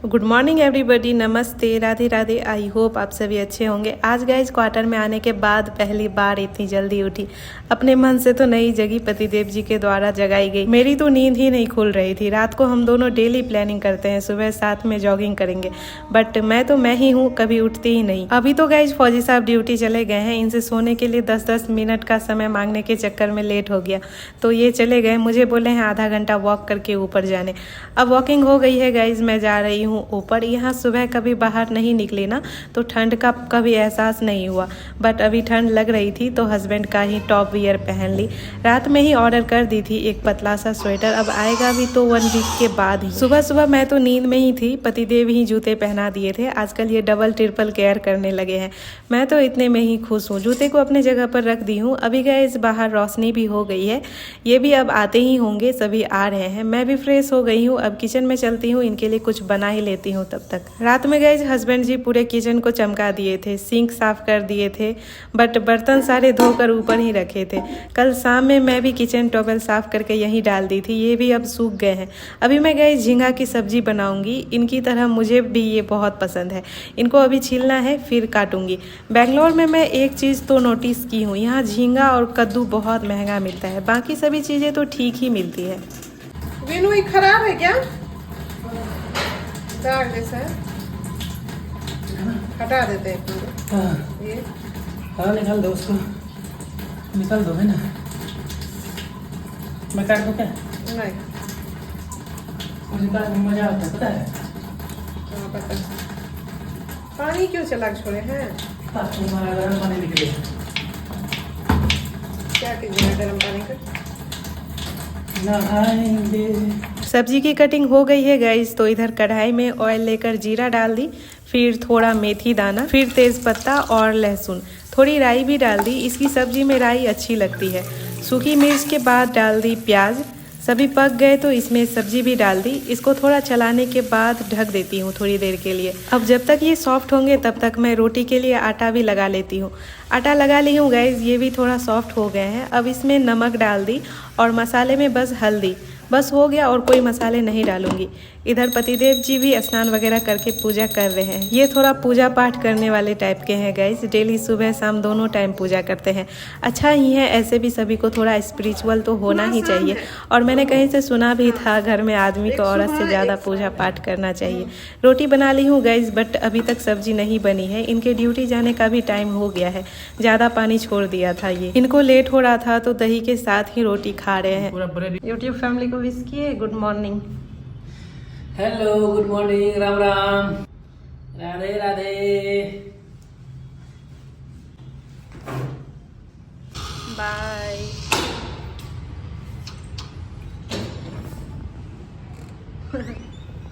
Good morning everybody, नमस्ते, Radhe Radhe. I hope आप सभी अच्छे होंगे। आज गाइज क्वार्टर में आने के बाद पहली बार इतनी जल्दी उठी। अपने मन से तो नहीं जगी, पतिदेव जी के द्वारा जगाई गई। मेरी तो नींद ही नहीं खुल रही थी। रात को हम दोनों डेली प्लानिंग करते हैं, सुबह साथ में जॉगिंग करेंगे, बट मैं ही हूँ, कभी उठती ही नहीं। अभी तो गाइज फौजी साहब ड्यूटी चले गए हैं। इनसे सोने के लिए 10-10 मिनट का समय मांगने के चक्कर में लेट हो गया, तो ये चले गए। मुझे बोले हैं आधा घंटा वॉक करके ऊपर जाने। अब वॉकिंग हो गई है गाइज, मैं जा रही हूँ ऊपर। यहाँ सुबह कभी बाहर नहीं निकली ना, तो ठंड का कभी एहसास नहीं हुआ, बट अभी ठंड लग रही थी तो हस्बैंड का ही टॉप वियर पहन ली। रात में ही ऑर्डर कर दी थी एक पतला सा स्वेटर, अब आएगा भी तो 1 वीक के बाद ही। सुबह सुबह मैं तो नींद में ही थी, पतिदेव ही जूते पहना दिए थे। आजकल ये डबल ट्रिपल केयर करने लगे हैं। मैं तो इतने में ही खुश हूँ। जूते को अपने जगह पर रख दी हूँ। अभी गए इस बाहर रोशनी भी हो गई है, ये भी अब आते ही होंगे, सभी आ रहे हैं। मैं भी फ्रेश हो गई हूँ, अब किचन में चलती हूँ, इनके लिए कुछ बना ही लेती हूँ तब तक। रात में गए हस्बैंड जी पूरे किचन को चमका दिए थे, सिंक साफ कर दिए थे, बट बर्तन सारे धोकर ऊपर ही रखे थे। कल शाम में मैं भी किचन टॉवेल साफ करके यहीं डाल दी थी, ये भी अब सूख गए हैं। अभी मैं गई झींगा की सब्जी बनाऊंगी। इनकी तरह मुझे भी ये बहुत पसंद है। इनको अभी छीलना है, फिर काटूंगी। बेंगलोर में मैं एक चीज़ तो नोटिस की हूँ, यहाँ झींगा और कद्दू बहुत महंगा मिलता है, बाकी सभी चीज़ें तो ठीक ही मिलती है। विनू ये खराब है क्या? दाग जैसा है, हटा देते हैं पूरा। ये हाँ निकाल दो उसको, निकाल दो, है ना? मैं काट दूँ क्या? नहीं, और निकाल में मजा आता है, पता है? हाँ पता है। पानी क्यों चला छोड़े हैं? तुम्हारा गर्म पानी निकले। क्या कीजिएगा गर्म पानी का? नहाएंगे। सब्जी की कटिंग हो गई है गाइस, तो इधर कढ़ाई में ऑयल लेकर जीरा डाल दी, फिर थोड़ा मेथी दाना, फिर तेज पत्ता और लहसुन, थोड़ी राई भी डाल दी। इसकी सब्जी में राई अच्छी लगती है। सूखी मिर्च के बाद डाल दी प्याज। सभी पक गए तो इसमें सब्जी भी डाल दी। इसको थोड़ा चलाने के बाद ढक देती हूँ थोड़ी देर के लिए। अब जब तक ये सॉफ्ट होंगे तब तक मैं रोटी के लिए आटा भी लगा लेती हूँ। आटा लगा ली हूँ गाइस, ये भी थोड़ा सॉफ्ट हो गए हैं। अब इसमें नमक डाल दी और मसाले में बस हल्दी, बस हो गया, और कोई मसाले नहीं डालूंगी। इधर पतिदेव जी भी स्नान वगैरह करके पूजा कर रहे हैं। ये थोड़ा पूजा पाठ करने वाले टाइप के हैं गाइस, डेली सुबह शाम दोनों टाइम पूजा करते हैं। अच्छा ही है, ऐसे भी सभी को थोड़ा स्पिरिचुअल तो होना ही चाहिए। और मैंने कहीं से सुना भी था घर में आदमी को औरत से ज़्यादा पूजा पाठ करना चाहिए। रोटी बना ली हूँ गाइस, बट अभी तक सब्जी नहीं बनी है। इनके ड्यूटी जाने का भी टाइम हो गया है, ज़्यादा पानी छोड़ दिया था। ये इनको लेट हो रहा था तो दही के साथ ही रोटी खा रहे हैं। यूट्यूब फैमिली को विश किए good morning. Hello, good morning, Ram Ram, Radhe Radhe. Bye.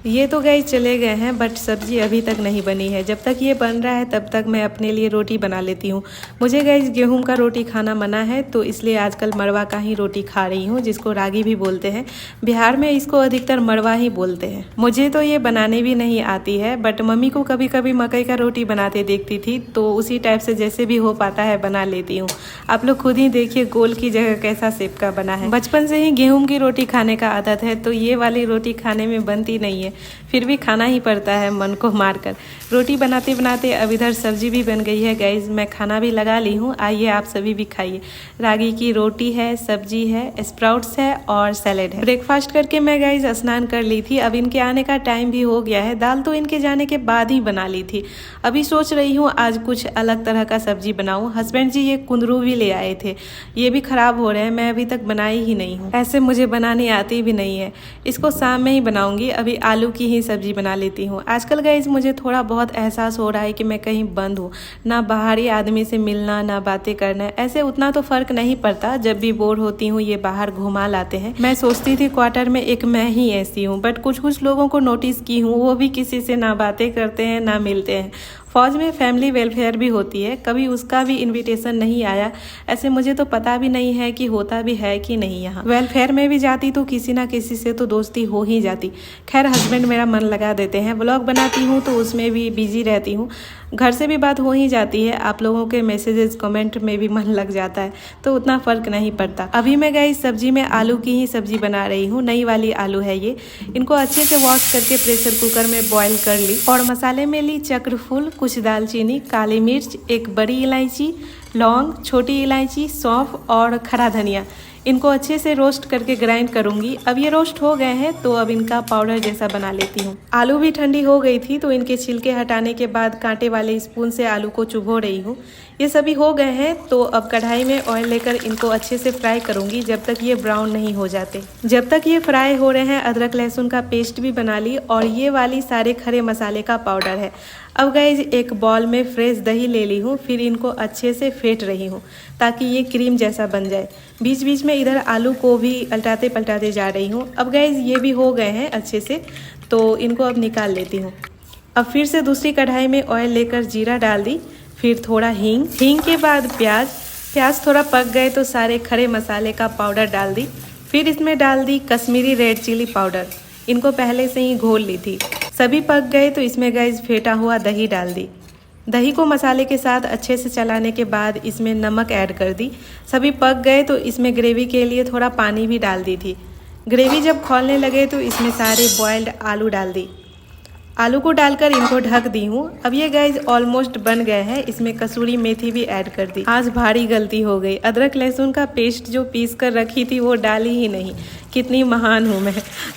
ये तो गाइस चले गए हैं, बट सब्जी अभी तक नहीं बनी है। जब तक ये बन रहा है तब तक मैं अपने लिए रोटी बना लेती हूँ। मुझे गाइस गेहूं का रोटी खाना मना है, तो इसलिए आजकल मड़वा का ही रोटी खा रही हूँ, जिसको रागी भी बोलते हैं। बिहार में इसको अधिकतर मड़वा ही बोलते हैं। मुझे तो ये बनाने भी नहीं आती है, बट मम्मी को कभी कभी मकई का रोटी बनाते देखती थी, तो उसी टाइप से जैसे भी हो पाता है बना लेती हूँ। आप लोग खुद ही देखिए गोल की जगह कैसा शेप का बना है। बचपन से ही गेहूँ की रोटी खाने का आदत है, तो ये वाली रोटी खाने में बनती नहीं है, फिर भी खाना ही पड़ता है मन को मारकर। रोटी बनाते बनाते अब इधर सब्जी भी बन गई है गाइज, मैं खाना भी लगा ली हूँ। आइए आप सभी भी खाइए। रागी की रोटी है, सब्जी है, स्प्राउट्स है और सैलेड है। ब्रेकफास्ट करके मैं गाइज स्नान कर ली थी। अब इनके आने का टाइम भी हो गया है। दाल तो इनके जाने के बाद ही बना ली थी। अभी सोच रही हूँ आज कुछ अलग तरह का सब्जी बनाऊँ। हस्बैंड जी ये कुंदरू भी ले आए थे, ये भी खराब हो रहे हैं, मैं अभी तक बनाई ही नहीं हूँ। ऐसे मुझे बनाने आती भी नहीं है। इसको शाम में ही बनाऊंगी। अभी आलू की ही सब्जी बना लेती हूँ। आजकल गाइज मुझे थोड़ा बहुत एहसास हो रहा है कि मैं कहीं बंद हूँ, ना बाहरी आदमी से मिलना, ना बातें करना। ऐसे उतना तो फर्क नहीं पड़ता, जब भी बोर होती हूँ ये बाहर घुमा लाते हैं। मैं सोचती थी क्वार्टर में एक मैं ही ऐसी हूँ, बट कुछ लोगों को नोटिस की हूँ, वो भी किसी से ना बातें करते हैं ना मिलते हैं। फौज में फैमिली वेलफेयर भी होती है, कभी उसका भी इनविटेशन नहीं आया। ऐसे मुझे तो पता भी नहीं है कि होता भी है कि नहीं। यहाँ वेलफेयर में भी जाती तो किसी ना किसी से तो दोस्ती हो ही जाती। खैर हस्बैंड मेरा मन लगा देते हैं। व्लॉग बनाती हूँ तो उसमें भी बिजी रहती हूँ। घर से भी बात हो ही जाती है, आप लोगों के मैसेजेस कमेंट में भी मन लग जाता है, तो उतना फ़र्क नहीं पड़ता। अभी मैं गाइस सब्जी में आलू की ही सब्जी बना रही हूँ, नई वाली आलू है ये। इनको अच्छे से वॉश करके प्रेशर कुकर में बॉईल कर ली और मसाले में ली चक्र फूल, कुछ दालचीनी, काली मिर्च, एक बड़ी इलायची, लौंग, छोटी इलायची, सौंफ और खड़ा धनिया। इनको अच्छे से रोस्ट करके ग्राइंड करूंगी। अब ये रोस्ट हो गए हैं तो अब इनका पाउडर जैसा बना लेती हूँ। आलू भी ठंडी हो गई थी तो इनके छिलके हटाने के बाद कांटे वाले स्पून से आलू को चुभो रही हूँ। ये सभी हो गए हैं तो अब कढ़ाई में ऑयल लेकर इनको अच्छे से फ्राई करूंगी जब तक ये ब्राउन नहीं हो जाते। जब तक ये फ्राई हो रहे हैं अदरक लहसुन का पेस्ट भी बना ली और ये वाली सारे खड़े मसाले का पाउडर है। अब गाइज एक बॉल में फ्रेश दही ले ली हूँ, फिर इनको अच्छे से फेंट रही हूँ ताकि ये क्रीम जैसा बन जाए। बीच बीच में इधर आलू को भी उल्टाते पलटाते जा रही हूँ। अब गाइज ये भी हो गए हैं अच्छे से, तो इनको अब निकाल लेती हूँ। अब फिर से दूसरी कढ़ाई में ऑयल लेकर जीरा डाल दी, फिर थोड़ा हींग के बाद प्याज थोड़ा पक गए तो सारे खड़े मसाले का पाउडर डाल दी। फिर इसमें डाल दी कश्मीरी रेड चिली पाउडर, इनको पहले से ही घोल ली थी। सभी पक गए तो इसमें गाइस फेंटा हुआ दही डाल दी। दही को मसाले के साथ अच्छे से चलाने के बाद इसमें नमक ऐड कर दी। सभी पक गए तो इसमें ग्रेवी के लिए थोड़ा पानी भी डाल दी थी। ग्रेवी जब खौलने लगे तो इसमें सारे बॉइल्ड आलू डाल दी। आलू को डालकर इनको ढक दी हूँ। अब ये गाइज ऑलमोस्ट बन गए हैं। इसमें कसूरी मेथी भी ऐड कर दी। आज भारी गलती हो गई, अदरक लहसुन का पेस्ट जो पीस कर रखी थी वो डाली ही नहीं। कितनी महान हूँ मैं।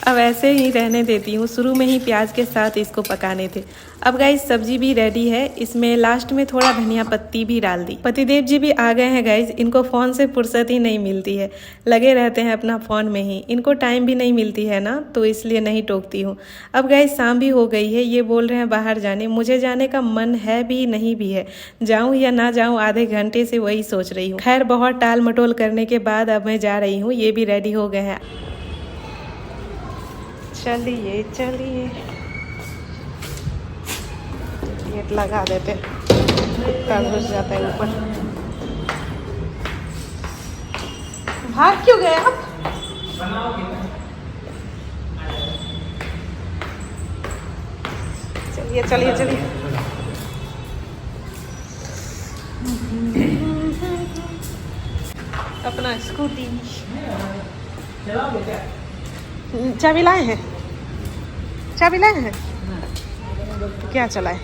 अब ऐसे ही रहने देती हूँ, शुरू में ही प्याज के साथ इसको पकाने थे। अब गाइज सब्जी भी रेडी है, इसमें लास्ट में थोड़ा धनिया पत्ती भी डाल दी। पतिदेव जी भी आ गए हैं गाइज, इनको फ़ोन से फुर्सत ही नहीं मिलती है, लगे रहते हैं अपना फ़ोन में ही। इनको टाइम भी नहीं मिलती है ना, तो इसलिए नहीं टोकती हूँ। अब गाइज शाम भी हो गई है, ये बोल रहे हैं बाहर जाने। मुझे जाने का मन है भी नहीं भी है, जाऊँ या ना जाऊँ आधे घंटे से वही सोच रही हूँ। खैर बहुत टाल मटोल करने के बाद अब मैं जा रही हूँ। ये भी रेडी हो गए हैं। चलिए गेट लगा देते, तब घुस जाता है ऊपर। भाग क्यों गए आप? चलिए अपना स्कूटी चाबी लाए हैं? क्या चलाए?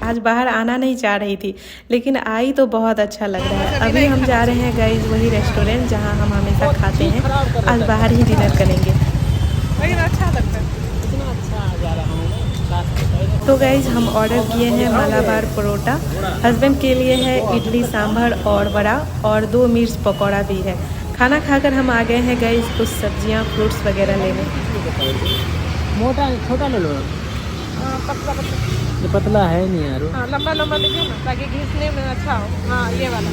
आज बाहर आना नहीं चाह रही थी लेकिन आई तो बहुत अच्छा लग रहा है। अभी हम जा रहे हैं गाइज वही रेस्टोरेंट जहां हम हमेशा खाते हैं। आज बाहर ही डिनर करेंगे। अच्छा लगता है। तो गाइज हम ऑर्डर किए हैं मलाबार परोठा, हस्बैंड के लिए है इडली सांभर और वड़ा, और 2 मिर्च पकौड़ा भी है। खाना खाकर हम आ गए हैं गाइज कुछ सब्जियां फ्रूट्स वगैरह लेने। मोटा छोटा ले लो, पतला है नहीं यार। हाँ, लंबा लीजिए ना ताकि घिसने में अच्छा हो। हाँ ये वाला।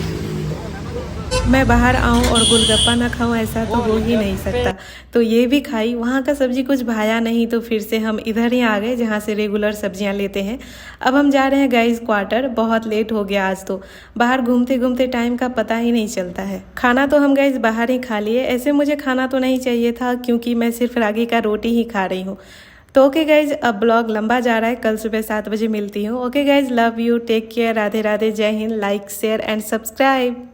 मैं बाहर आऊं और गोलगप्पा ना खाऊं ऐसा तो हो ही नहीं सकता, तो ये भी खाई। वहाँ का सब्जी कुछ भाया नहीं तो फिर से हम इधर ही आ गए जहाँ से रेगुलर सब्जियाँ लेते हैं। अब हम जा रहे हैं गाइस क्वार्टर, बहुत लेट हो गया आज तो। बाहर घूमते घूमते टाइम का पता ही नहीं चलता है। खाना तो हम गाइस बाहर ही खा लिए, ऐसे मुझे खाना तो नहीं चाहिए था क्योंकि मैं सिर्फ रागी का रोटी ही खा रही हूँ। तो ओके गाइज, अब ब्लॉग लंबा जा रहा है, कल सुबह 7 बजे मिलती हूँ। Okay guys, love you, take care, Radhe Radhe, जय Hind, like share and subscribe.